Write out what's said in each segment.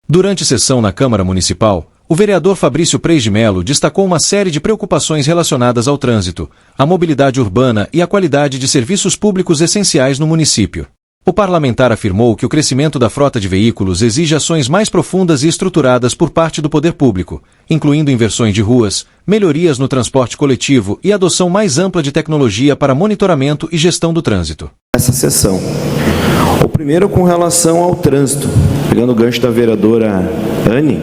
Durante sessão na Câmara Municipal, o vereador Fabrício Preis de Melo destacou uma série de preocupações relacionadas ao trânsito, à mobilidade urbana e à qualidade de serviços públicos essenciais no município. O parlamentar afirmou que o crescimento da frota de veículos exige ações mais profundas e estruturadas por parte do poder público, incluindo inversões de ruas, melhorias no transporte coletivo e adoção mais ampla de tecnologia para monitoramento e gestão do trânsito. Essa sessão. O primeiro com relação ao trânsito, pegando o gancho da vereadora Anne,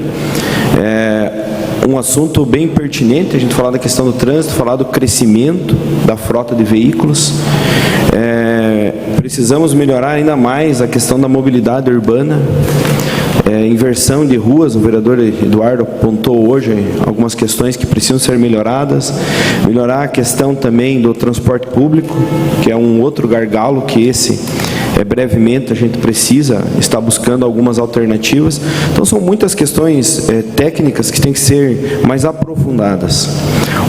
um assunto bem pertinente, a gente falar da questão do trânsito, falar do crescimento da frota de veículos. Precisamos melhorar ainda mais a questão da mobilidade urbana, inversão de ruas. O vereador Eduardo apontou hoje algumas questões que precisam ser melhoradas, melhorar a questão também do transporte público, que é um outro gargalo que brevemente a gente precisa estar buscando algumas alternativas. Então são muitas questões técnicas que têm que ser mais aprofundadas.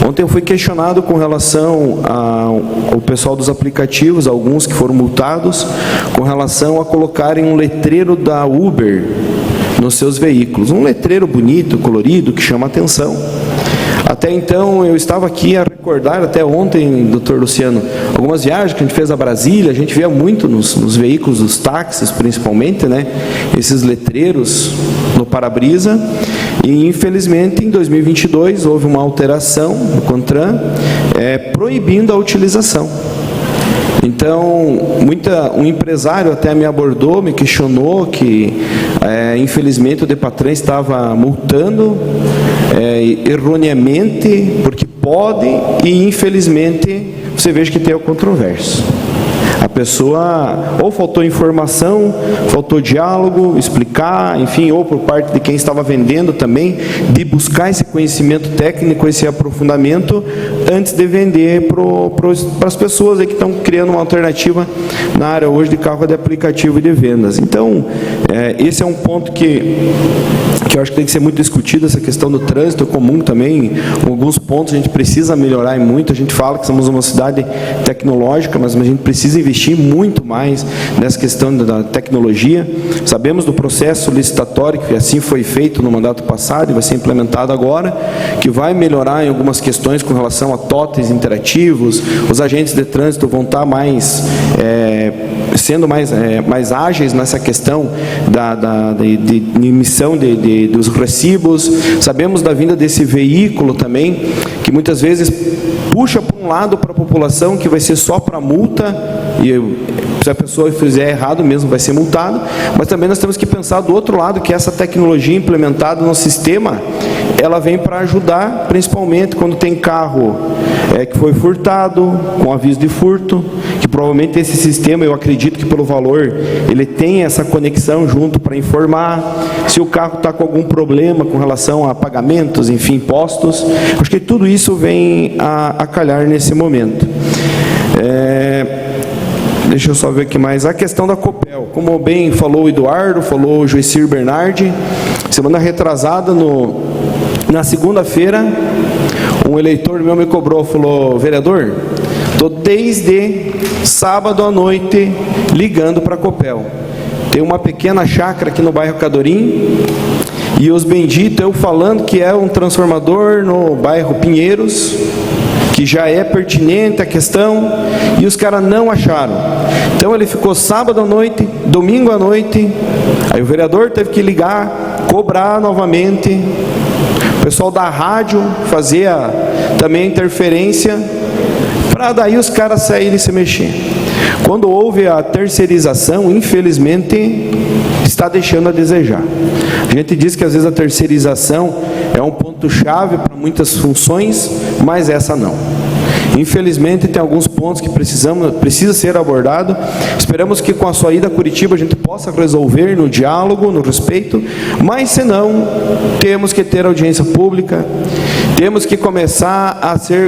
Ontem eu fui questionado com relação ao pessoal dos aplicativos, alguns que foram multados, com relação a colocarem um letreiro da Uber nos seus veículos. Um letreiro bonito, colorido, que chama atenção. Até então, eu estava aqui a recordar, até ontem, doutor Luciano, algumas viagens que a gente fez a Brasília, a gente via muito nos veículos dos táxis, principalmente, né, esses letreiros no para-brisa, e infelizmente, em 2022, houve uma alteração no CONTRAN, proibindo a utilização. Então, um empresário até me abordou, me questionou que, infelizmente, o DEPATRAN estava multando erroneamente, porque pode, e infelizmente, você veja que tem o controverso. A pessoa ou faltou informação, faltou diálogo, explicar, enfim, ou por parte de quem estava vendendo também, de buscar esse conhecimento técnico, esse aprofundamento, antes de vender para as pessoas aí que estão criando uma alternativa na área hoje de carro de aplicativo e de vendas. Então, esse é um ponto que eu acho que tem que ser muito discutido, essa questão do trânsito comum também. Alguns pontos a gente precisa melhorar muito. A gente fala que somos uma cidade tecnológica, mas a gente precisa investir muito mais nessa questão da tecnologia. Sabemos do processo licitatório, que assim foi feito no mandato passado e vai ser implementado agora, que vai melhorar em algumas questões com relação a totens interativos. Os agentes de trânsito vão estar sendo mais ágeis nessa questão de emissão dos recibos. Sabemos da vinda desse veículo também, que muitas vezes puxa para um lado para a população, que vai ser só para multa, e se a pessoa fizer errado mesmo vai ser multado, mas também nós temos que pensar do outro lado, que essa tecnologia implementada no sistema, ela vem para ajudar, principalmente quando tem carro que foi furtado, com aviso de furto, que provavelmente esse sistema, eu acredito que pelo valor, ele tem essa conexão junto para informar se o carro está com algum problema com relação a pagamentos, enfim, impostos. Acho que tudo isso vem a calhar nesse momento. Deixa eu só ver aqui mais. A questão da Copel. Como bem falou o Eduardo, falou o Joicir Bernardi, semana retrasada, na segunda-feira, um eleitor meu me cobrou, falou: vereador, estou desde sábado à noite ligando para a Copel. Tem uma pequena chácara aqui no bairro Cadorim, e os benditos, eu falando que é um transformador no bairro Pinheiros, que já é pertinente a questão, e os caras não acharam. Então ele ficou sábado à noite, domingo à noite, aí o vereador teve que ligar, cobrar novamente, o pessoal da rádio fazia também interferência, para daí os caras saírem e se mexer. Quando houve a terceirização, infelizmente, está deixando a desejar. A gente diz que às vezes a terceirização é um ponto-chave para muitas funções, mas essa não. Infelizmente, tem alguns pontos que precisa ser abordado. Esperamos que com a sua ida a Curitiba a gente possa resolver no diálogo, no respeito, mas se não, temos que ter audiência pública, temos que começar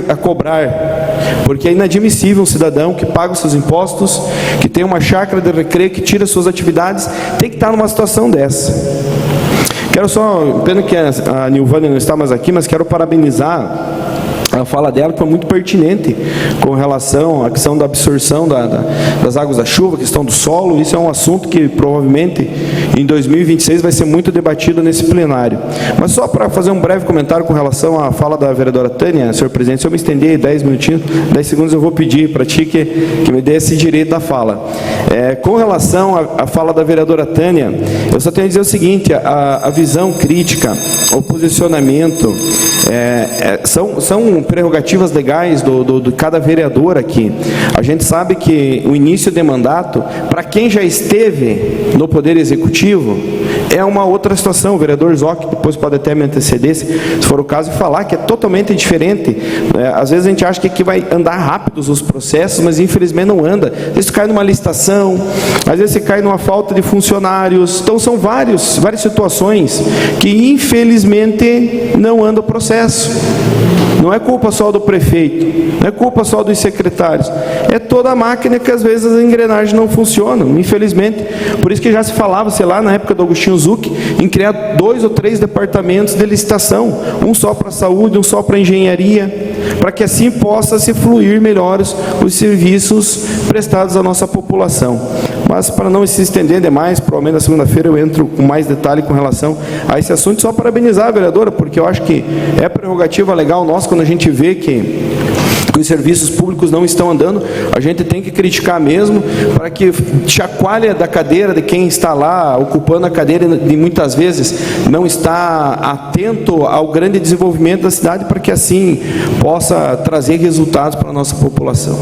a cobrar, porque é inadmissível um cidadão que paga os seus impostos, que tem uma chácara de recreio, que tira suas atividades, tem que estar numa situação dessa. Quero só, pena que a Nilvânia não está mais aqui, mas quero parabenizar a fala dela, que foi muito pertinente com relação à questão da absorção das águas da chuva, questão do solo. Isso é um assunto que provavelmente em 2026 vai ser muito debatido nesse plenário. Mas só para fazer um breve comentário com relação à fala da vereadora Tânia, senhor presidente, se eu me estender 10 minutinhos, 10 segundos eu vou pedir para ti que me dê esse direito da fala. Com relação à fala da vereadora Tânia, eu só tenho a dizer o seguinte: a visão crítica, o posicionamento, são prerrogativas legais de cada vereador aqui. A gente sabe que o início de mandato, para quem já esteve no Poder Executivo, é uma outra situação. O vereador Zoc depois pode até me anteceder, se for o caso, e falar que é totalmente diferente. Às vezes a gente acha que aqui vai andar rápidos os processos, mas infelizmente não anda. Às vezes cai numa licitação, às vezes você cai numa falta de funcionários. Então são várias situações que infelizmente não anda o processo. Não é culpa só do prefeito, não é culpa só dos secretários, é toda a máquina que às vezes as engrenagens não funcionam, infelizmente. Por isso que já se falava, sei lá, na época do Agostinho Zucchi, em criar 2 ou 3 departamentos de licitação, um só para a saúde, um só para a engenharia, para que assim possa se fluir melhor os serviços prestados à nossa população. Mas para não se estender demais, provavelmente na segunda-feira eu entro com mais detalhe com relação a esse assunto. Só parabenizar a vereadora, porque eu acho que é prerrogativa legal nossa quando a gente vê que os serviços públicos não estão andando. A gente tem que criticar mesmo, para que chacoalhe da cadeira de quem está lá ocupando a cadeira e muitas vezes não está atento ao grande desenvolvimento da cidade, para que assim possa trazer resultados para a nossa população.